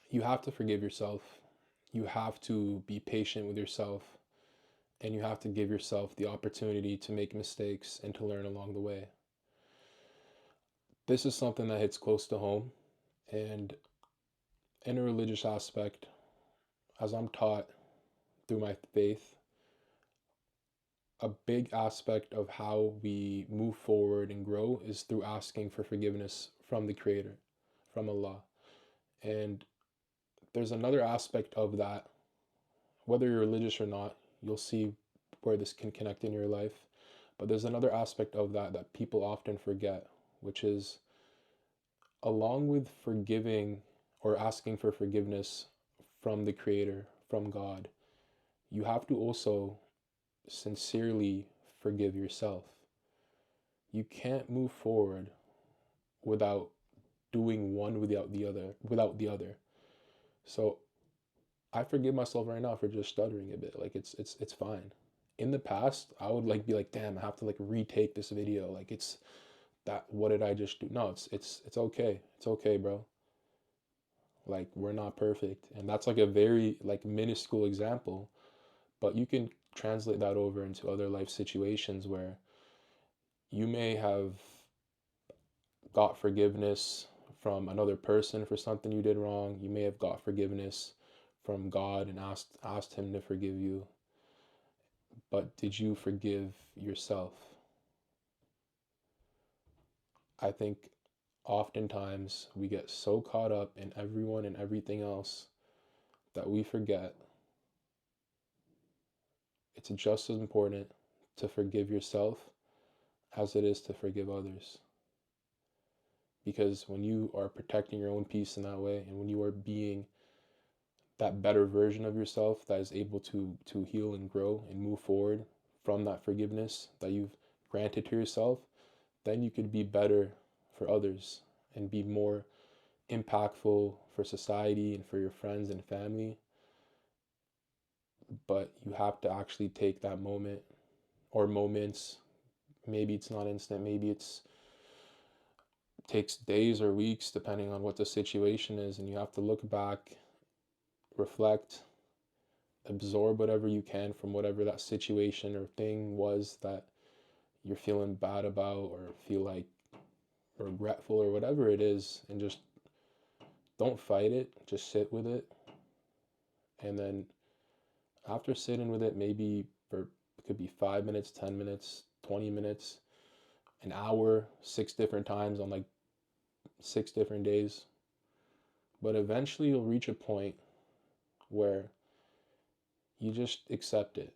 you have to forgive yourself. You have to be patient with yourself, and you have to give yourself the opportunity to make mistakes and to learn along the way. This is something that hits close to home, and in a religious aspect, as I'm taught through my faith, a big aspect of how we move forward and grow is through asking for forgiveness from the Creator, from Allah. And there's another aspect of that, whether you're religious or not, you'll see where this can connect in your life. But there's another aspect of that that people often forget, which is along with forgiving or asking for forgiveness from the Creator, from God, you have to also sincerely forgive yourself. You can't move forward without doing one without the other. So I forgive myself right now for just stuttering a bit. Like it's fine. In the past, I would like be like, damn, I have to like retake this video. Like it's that what did I just do? No, it's okay. It's okay, bro. Like we're not perfect. And that's like a very like minuscule example, but you can translate that over into other life situations where you may have got forgiveness from another person for something you did wrong. You may have got forgiveness from God and asked him to forgive you. But did you forgive yourself? I think oftentimes we get so caught up in everyone and everything else that we forget it's just as important to forgive yourself as it is to forgive others. Because when you are protecting your own peace in that way, and when you are being that better version of yourself that is able to heal and grow and move forward from that forgiveness that you've granted to yourself, then you could be better for others and be more impactful for society and for your friends and family. But you have to actually take that moment or moments. Maybe it's not instant, maybe it's takes days or weeks depending on what the situation is, and you have to look back, reflect, absorb whatever you can from whatever that situation or thing was that you're feeling bad about or feel like regretful or whatever it is, and just don't fight it, just sit with it. And then after sitting with it, maybe for it could be 5 minutes, 10 minutes, 20 minutes, an hour, 6 different times on like 6 different days. But eventually you'll reach a point where you just accept it.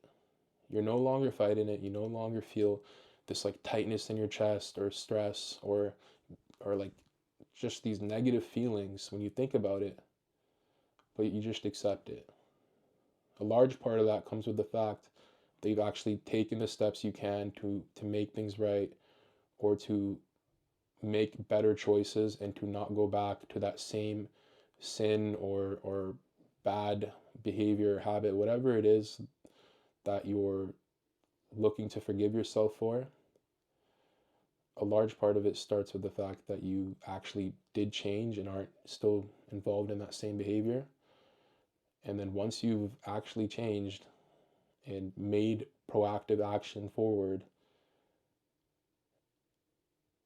You're no longer fighting it. You no longer feel this like tightness in your chest or stress or like just these negative feelings when you think about it, but you just accept it. A large part of that comes with the fact that you've actually taken the steps you can to make things right or to make better choices and to not go back to that same sin or bad behavior, habit, whatever it is that you're looking to forgive yourself for. A large part of it starts with the fact that you actually did change and aren't still involved in that same behavior. And then once you've actually changed and made proactive action forward,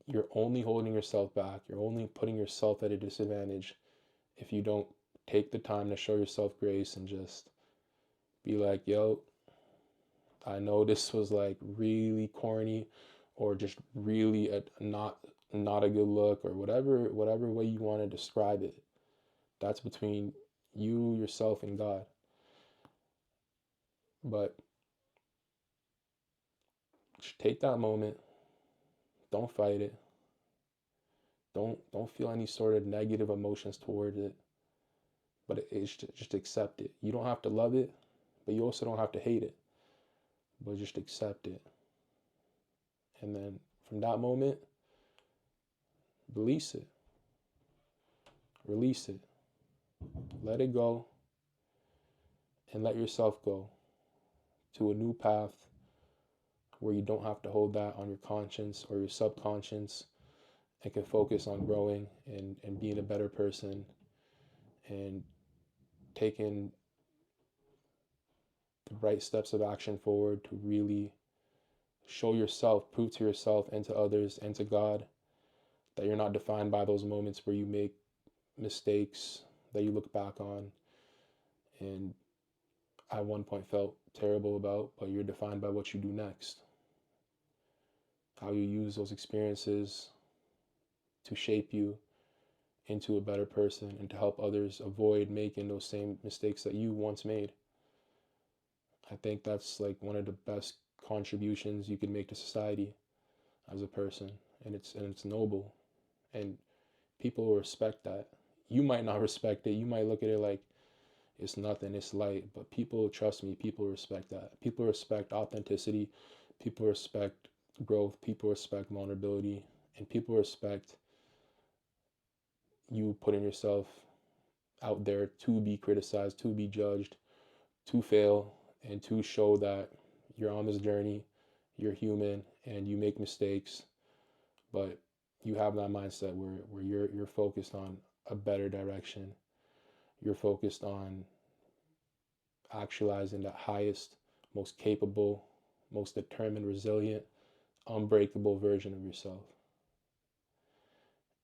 you're only holding yourself back. You're only putting yourself at a disadvantage if you don't take the time to show yourself grace and just be like, yo, I know this was like really corny or just really not a good look or whatever way you want to describe it. That's between you, yourself, and God. But just take that moment. Don't fight it. Don't feel any sort of negative emotions towards it. But it's just accept it. You don't have to love it, but you also don't have to hate it. But just accept it. And then from that moment, release it. Release it. Let it go and let yourself go to a new path where you don't have to hold that on your conscience or your subconscious and can focus on growing and being a better person and taking the right steps of action forward to really show yourself, prove to yourself and to others and to God that you're not defined by those moments where you make mistakes that you look back on and at one point felt terrible about, but you're defined by what you do next. How you use those experiences to shape you into a better person and to help others avoid making those same mistakes that you once made. I think that's like one of the best contributions you can make to society as a person, and it's noble, and people will respect that. You might not respect it. You might look at it like it's nothing, it's light, but people, trust me, people respect that. People respect authenticity, people respect growth, people respect vulnerability, and people respect you putting yourself out there to be criticized, to be judged, to fail, and to show that you're on this journey, you're human, and you make mistakes, but you have that mindset where you're focused on a better direction. You're focused on actualizing the highest, most capable, most determined, resilient, unbreakable version of yourself.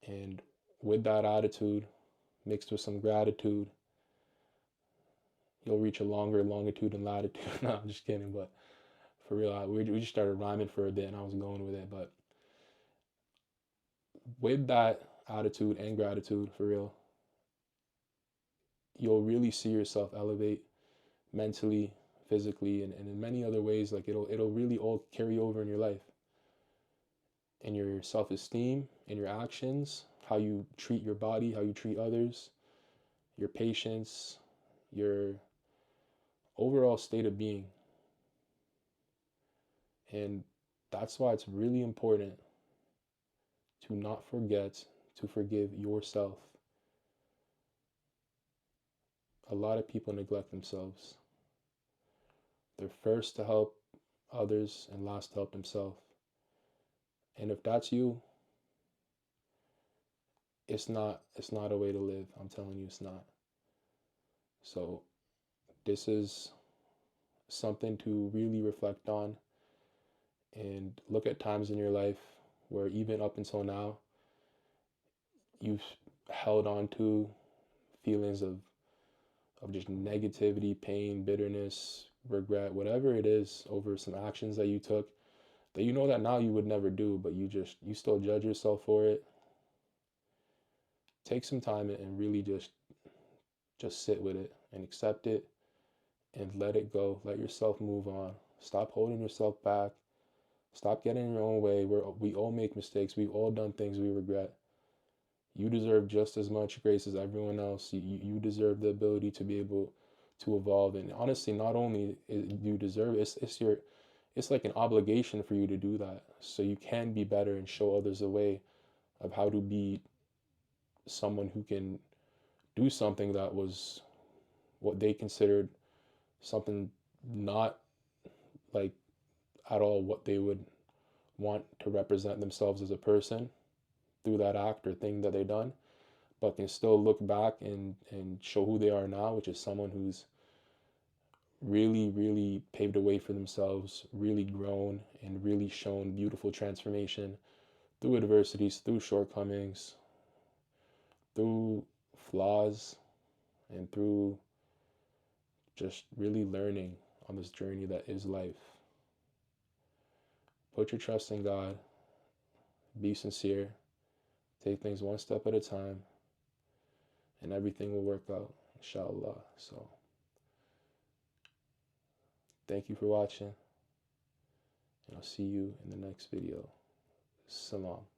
And with that attitude, mixed with some gratitude, you'll reach a longer longitude and latitude. No, I'm just kidding, but for real, we just started rhyming for a bit and I was going with it. But with that attitude and gratitude, for real, you'll really see yourself elevate mentally, physically, and in many other ways. Like it'll really all carry over in your life, in your self-esteem, in your actions, how you treat your body, how you treat others, your patience, your overall state of being. And that's why it's really important to not forget to forgive yourself. A lot of people neglect themselves. They're first to help others and last to help themselves. And if that's you, it's not a way to live. I'm telling you, it's not. So this is something to really reflect on and look at times in your life where even up until now you've held on to feelings of just negativity, pain, bitterness, regret, whatever it is, over some actions that you took that you know that now you would never do, but you still judge yourself for it. Take some time and really just sit with it and accept it and let it go. Let yourself move on. Stop holding yourself back. Stop getting in your own way. We all make mistakes. We've all done things we regret. You deserve just as much grace as everyone else. You deserve the ability to be able to evolve. And honestly, not only do you deserve it, it's like an obligation for you to do that. So you can be better and show others a way of how to be someone who can do something that was what they considered something not like at all what they would want to represent themselves as a person through that act or thing that they done, but can still look back and show who they are now, which is someone who's really, really paved a way for themselves, really grown, and really shown beautiful transformation through adversities, through shortcomings, through flaws, and through just really learning on this journey that is life. Put your trust in God, be sincere, take things one step at a time, and everything will work out, inshallah. So, thank you for watching, and I'll see you in the next video. Salam.